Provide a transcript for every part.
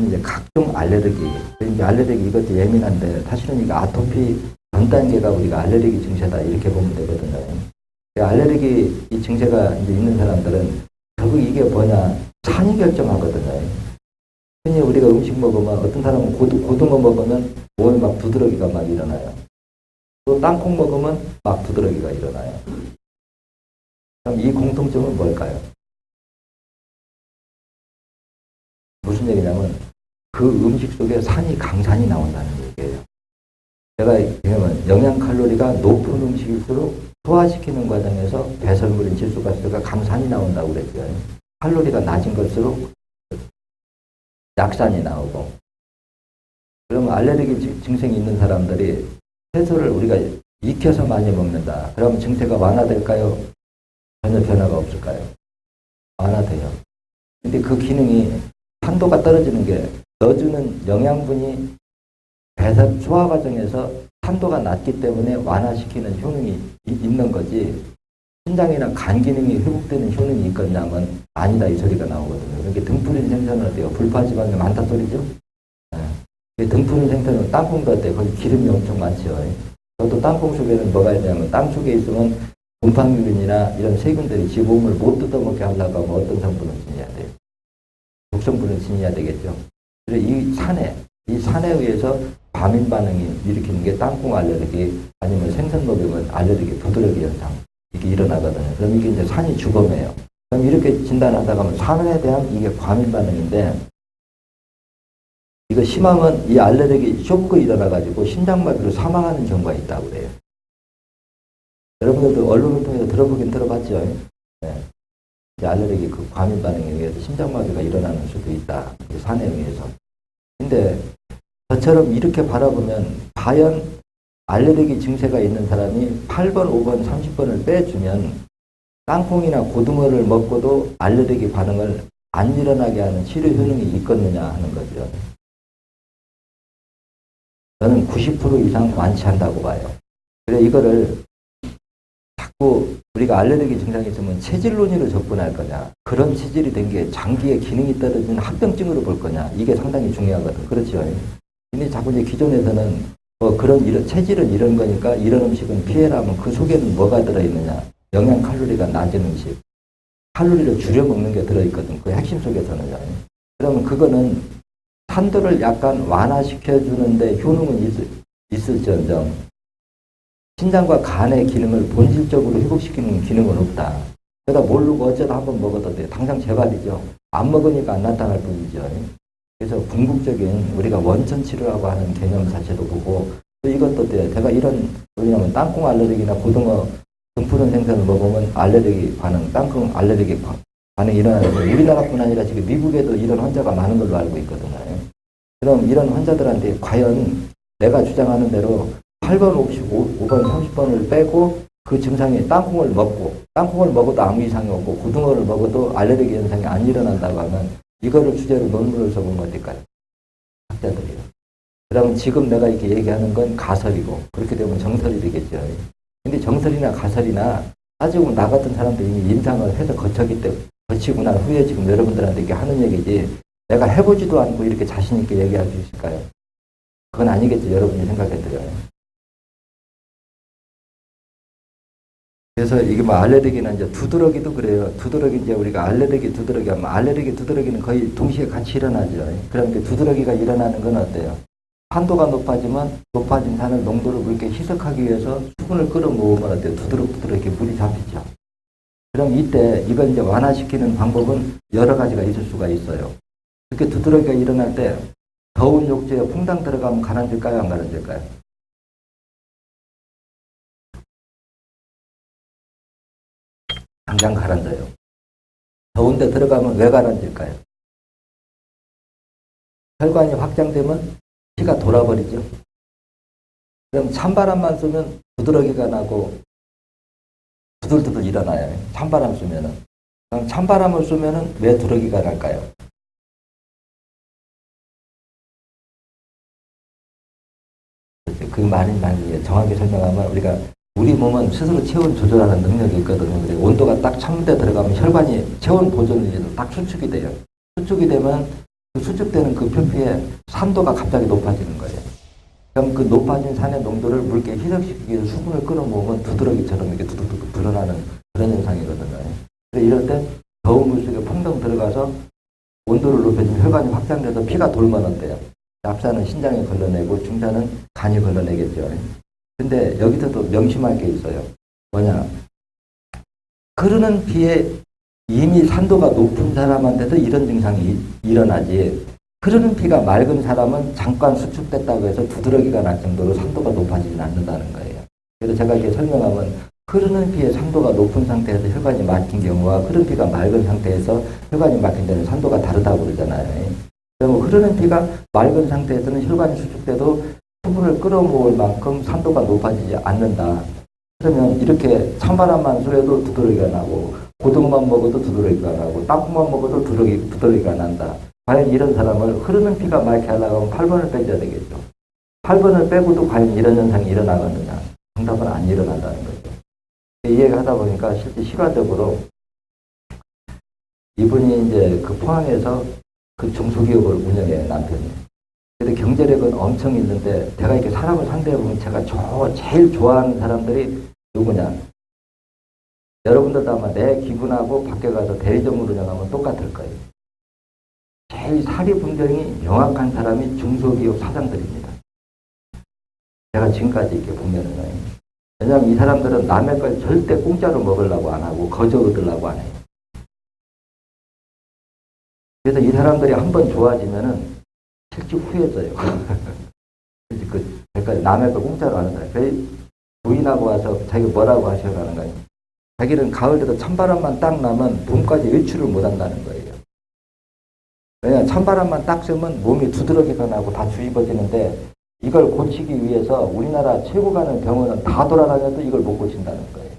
그럼 이제 각종 알레르기, 이제 알레르기 이것도 예민한데 사실은 이거 아토피 전 단계가 우리가 알레르기 증세다 이렇게 보면 되거든요. 알레르기 이 증세가 이제 있는 사람들은 결국 이게 뭐냐 산이 결정하거든요. 흔히 우리가 음식 먹으면 어떤 사람은 고등어 먹으면 몸에 막 두드러기가 막 일어나요. 또 땅콩 먹으면 막 두드러기가 일어나요. 그럼 이 공통점은 뭘까요? 무슨 얘기냐면 그 음식 속에 산이 강산이 나온다는 얘기예요. 제가 보면 영양 칼로리가 높은 음식일수록 소화시키는 과정에서 배설물인 질소가스가 강산이 나온다고 그랬죠. 칼로리가 낮은 걸수록 약산이 나오고. 그러면 알레르기 증상이 있는 사람들이 채소를 우리가 익혀서 많이 먹는다. 그러면 증세가 완화될까요? 전혀 변화가 없을까요? 완화돼요. 근데 그 기능이 산도가 떨어지는 게 넣어주는 영양분이 배설 소화 과정에서 산도가 낮기 때문에 완화시키는 효능이 있는 거지 신장이나 간 기능이 회복되는 효능이 있겠냐면 아니다 이 소리가 나오거든요. 그러니까 등푸른 생선은 어때요? 불파지방이 많다 소리죠? 네. 등푸른 생선은 땅콩도 어때요? 거기 기름이 엄청 많죠. 저도 땅콩 속에는 뭐가 있냐면 땅 속에 있으면 곰팡이균이나 이런 세균들이 지 몸을 못 뜯어먹게 하려고 하면 어떤 성분을 지녀야 돼요? 독성분을 지녀야 되겠죠. 그래서 이 산에 의해서 과민 반응이 일으키는 게 땅콩 알레르기 아니면 생선 먹으면 알레르기 부드러기 현상 이게 일어나거든요. 그럼 이게 이제 산이 주범이에요. 그럼 이렇게 진단하다가 하면 산에 대한 이게 과민 반응인데 이거 심하면 이 알레르기 쇼크가 일어나가지고 심장마비로 사망하는 경우가 있다고 그래요. 여러분들도 언론을 통해서 들어보긴 들어봤죠. 네. 알레르기 그 과민 반응에 의해서 심장마비가 일어나는 수도 있다. 그 산에 의해서. 근데 저처럼 이렇게 바라보면 과연 알레르기 증세가 있는 사람이 8번, 5번, 30번을 빼주면 땅콩이나 고등어를 먹고도 알레르기 반응을 안 일어나게 하는 치료 효능이 있겠느냐 하는 거죠. 저는 90% 이상 완치한다고 봐요. 그래 이거를 자꾸 우리가 알레르기 증상이 있으면 체질론으로 접근할 거냐, 그런 체질이 된 게 장기의 기능이 떨어진 합병증으로 볼 거냐, 이게 상당히 중요하거든. 그렇죠. 근데 자꾸 이제 기존에서는 뭐 이런 체질은 이런 거니까 이런 음식은 피해라면 그 속에는 뭐가 들어있느냐, 영양 칼로리가 낮은 음식, 칼로리를 줄여 먹는 게 들어있거든. 그 핵심 속에서는요. 그러면 그거는 산도를 약간 완화시켜주는데 효능은 있을지언정 신장과 간의 기능을 본질적으로 회복시키는 기능은 없다. 그러다 모르고 어쩌다 한번 먹어도 돼. 당장 재발이죠. 안 먹으니까 안 나타날 뿐이죠. 그래서 궁극적인 우리가 원천 치료라고 하는 개념 자체도 보고 또 이것도 돼. 제가 이런 뭐냐면 땅콩 알레르기나 고등어 등푸른 생선을 먹으면 알레르기 반응, 땅콩 알레르기 반응이 일어나는데 우리나라뿐 아니라 지금 미국에도 이런 환자가 많은 걸로 알고 있거든요. 그럼 이런 환자들한테 과연 내가 주장하는 대로 8번, 5번, 30번을 빼고 그 증상이 땅콩을 먹어도 아무 이상이 없고 고등어를 먹어도 알레르기 현상이 안 일어난다고 하면 이거를 주제로 논문을 써보면 어떨까요? 학자들이요. 그러면 지금 내가 이렇게 얘기하는 건 가설이고 그렇게 되면 정설이 되겠죠. 근데 정설이나 가설이나 따지고 보면 나 같은 사람들이 이미 임상을 해서 거치고 난 후에 지금 여러분들한테 이렇게 하는 얘기지 내가 해보지도 않고 이렇게 자신 있게 얘기할 수 있을까요? 그건 아니겠죠. 여러분이 생각해도요. 그래서 이게 뭐 알레르기는 이제 두드러기도 그래요. 두드러기 이제 우리가 알레르기 두드러기 하면 알레르기 두드러기는 거의 동시에 같이 일어나죠. 그러니까 두드러기가 일어나는 건 어때요? 산도가 높아진 산을 농도를 그렇게 희석하기 위해서 수분을 끌어모으면 어때요? 두드럭두드럭 이렇게 물이 잡히죠. 그럼 이때 이걸 이제 완화시키는 방법은 여러 가지가 있을 수가 있어요. 이렇게 두드러기가 일어날 때 더운 욕조에 퐁당 들어가면 가라앉을까요? 안 가라앉을까요? 당장 가라앉아요. 더운데 들어가면 왜 가라앉을까요? 혈관이 확장되면 피가 돌아버리죠. 그럼 찬바람만 쏘면 부드러기가 나고 두들두들 일어나요. 찬바람 쏘면은. 그럼 찬바람을 쏘면은 왜 두러기가 날까요? 그 말이 정확히 설명하면 우리 몸은 스스로 체온 조절하는 능력이 있거든요. 온도가 딱 찬물에 들어가면 혈관이 체온 보존을 위해서 딱 수축이 돼요. 수축이 되면 그 수축되는 그 표피에 산도가 갑자기 높아지는 거예요. 그럼 그 높아진 산의 농도를 물기에 희석시키기 위해서 수분을 끌어모으면 두드러기처럼 이렇게 두둑두둑 드러나는 그런 현상이거든요. 그래서 이럴 때 더운 물 속에 펑덩 들어가서 온도를 높여주면 혈관이 확장돼서 피가 돌면 어때요? 납사는 신장에 걸러내고 중자는 간이 걸러내겠죠. 근데 여기서도 명심할 게 있어요. 뭐냐? 흐르는 피에 이미 산도가 높은 사람한테도 이런 증상이 일어나지, 흐르는 피가 맑은 사람은 잠깐 수축됐다고 해서 두드러기가 날 정도로 산도가 높아지진 않는다는 거예요. 그래서 제가 이렇게 설명하면 흐르는 피에 산도가 높은 상태에서 혈관이 막힌 경우와 흐르는 피가 맑은 상태에서 혈관이 막힌 데는 산도가 다르다고 그러잖아요. 그럼 흐르는 피가 맑은 상태에서는 혈관이 수축돼도 수분을 끌어모을 만큼 산도가 높아지지 않는다. 그러면 이렇게 찬바람만 쏘여도 두드러기가 나고 고등어만 먹어도 두드러기가 나고 땅콩만 먹어도 두드러기가 난다. 과연 이런 사람을 흐르는 피가 맑게 하려고 하면 8번을 빼줘야 되겠죠. 8번을 빼고도 과연 이런 현상이 일어나거든요. 정답은 안 일어난다는 거죠. 이 얘기를 하다 보니까 실제 시가적으로 이분이 이제 그 포항에서 그 중소기업을 운영해, 남편이. 근데 경제력은 엄청 있는데 제가 이렇게 사람을 상대해 보면 제가 제일 좋아하는 사람들이 누구냐? 여러분들도 아마 내 기분하고 밖에 가서 대리점을 운영하면 똑같을 거예요. 제일 사리 분별이 명확한 사람이 중소기업 사장들입니다. 제가 지금까지 이렇게 보면은, 왜냐하면 이 사람들은 남의 걸 절대 공짜로 먹으려고 안 하고 거저 얻으려고 안 해요. 그래서 이 사람들이 한번 좋아지면은 실제 후회져요. 그러니까 남의 걸 공짜로 하는 거예요. 그래서 부인하고 와서 자기 뭐라고 하셔가는 거예요. 자기는 가을 돼도 찬바람만 딱 나면 봄까지 외출을 못 한다는 거예요. 왜냐하면 찬바람만 딱 쐬면 몸이 두드러기가 나고 다 뒤집어지는데 이걸 고치기 위해서 우리나라 최고 가는 병원은 다 돌아다녀도 이걸 못 고친다는 거예요.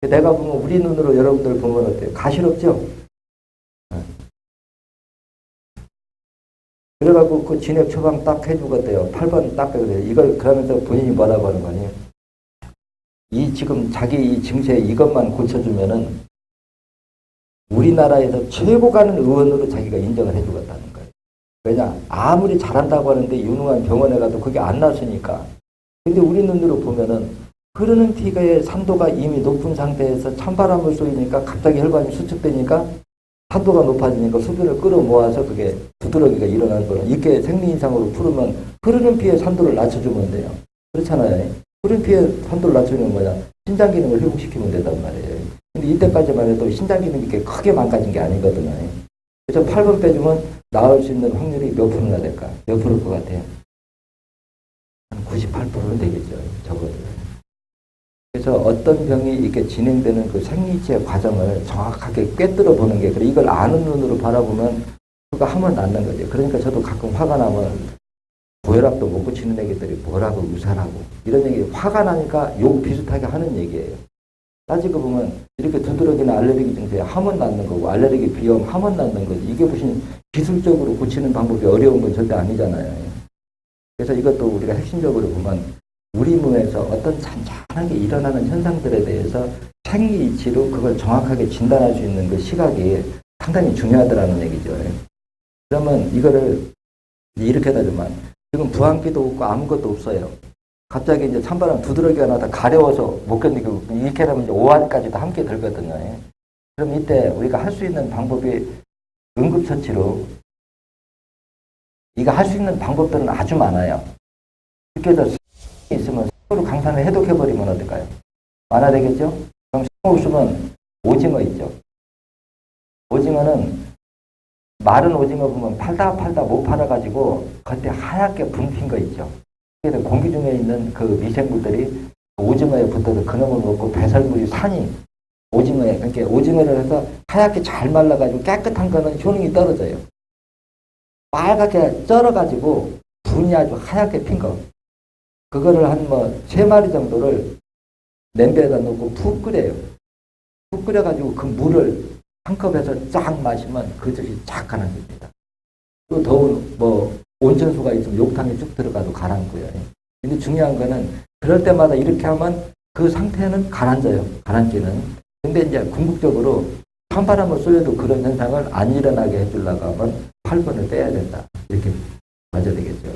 내가 보면 우리 눈으로 여러분들 보면 어때요? 가시럽죠? 그래갖고 그 진액 처방 딱 해주겠대요. 8번 딱 해주세요. 이걸 그러면서 본인이 뭐라고 하는 거니? 이 지금 자기 이 증세 이것만 고쳐주면은 우리나라에서 최고 가는 의원으로 자기가 인정을 해주겠다는 거예요. 왜냐? 아무리 잘한다고 하는데 유능한 병원에 가도 그게 안 났으니까. 근데 우리 눈으로 보면은 흐르는 피의 산도가 이미 높은 상태에서 찬바람을 쏘이니까 갑자기 혈관이 수축되니까 산도가 높아지니까 수분을 끌어모아서 그게 두드러기가 일어나는 거는 이렇게 생리인상으로 풀으면 흐르는 피의 산도를 낮춰주면 돼요. 그렇잖아요. 흐르는 피의 산도를 낮추는 뭐냐? 신장 기능을 회복시키면 된단 말이에요. 근데 이때까지만 해도 신장 기능이 이렇게 크게 망가진 게 아니거든요. 그래서 8번 빼주면 나을 수 있는 확률이 몇 프로나 될까? 몇 프로일 것 같아요? 한 98%는 되겠죠. 적어도. 그래서 어떤 병이 이렇게 진행되는 그 생리체 과정을 정확하게 꿰뚫어 보는 게, 그래 이걸 아는 눈으로 바라보면 그거 하면 낫는 거죠. 그러니까 저도 가끔 화가 나면 고혈압도 못 고치는 애기들이 뭐라고 의사라고 이런 얘기, 화가 나니까 욕 비슷하게 하는 얘기예요. 따지고 보면 이렇게 두드러기나 알레르기 증세 하면 낫는 거고 알레르기 비염 하면 낫는 거지. 이게 무슨 기술적으로 고치는 방법이 어려운 건 절대 아니잖아요. 그래서 이것도 우리가 핵심적으로 보면 우리 몸에서 어떤 잔잔하게 일어나는 현상들에 대해서 생리 이치로 그걸 정확하게 진단할 수 있는 그 시각이 상당히 중요하다는 얘기죠. 그러면 이거를 이렇게 하지만 지금 부항기도 없고 아무것도 없어요. 갑자기 이제 찬바람 두드러기가 나다 가려워서 못 견디고 이렇게 하면 이제 오한까지도 함께 들거든요. 그럼 이때 우리가 할 수 있는 방법이 응급처치로 이거 할 수 있는 방법들은 아주 많아요. 이렇게 해서 있으면 서로 강산을 해독해버리면 어떨까요? 완화되겠죠? 그럼 없으면 오징어 있죠. 오징어는 마른 오징어 보면 팔다 못 팔아가지고 겉에 하얗게 붕힌 거 있죠. 그래서 공기 중에 있는 그 미생물들이 오징어에 붙어서 그놈을 먹고 배설물이 산이 오징어에, 그러니까 오징어를 해서 하얗게 잘 말라가지고 깨끗한 거는 효능이 떨어져요. 빨갛게 쩔어가지고 분이 아주 하얗게 핀 거. 그거를 한 3마리 정도를 냄비에다 넣고 푹 끓여요. 푹 끓여가지고 그 물을 한 컵에서 쫙 마시면 그 젖이 쫙 가라앉습니다. 또 더운 온천수가 있으면 욕탕에 쭉 들어가도 가라앉고요. 근데 중요한 거는 그럴 때마다 이렇게 하면 그 상태는 가라앉아요. 가라앉기는. 근데 이제 궁극적으로 찬바람을 쏘여도 그런 현상을 안 일어나게 해주려고 하면 8번을 빼야 된다. 이렇게 맞아야 되겠죠.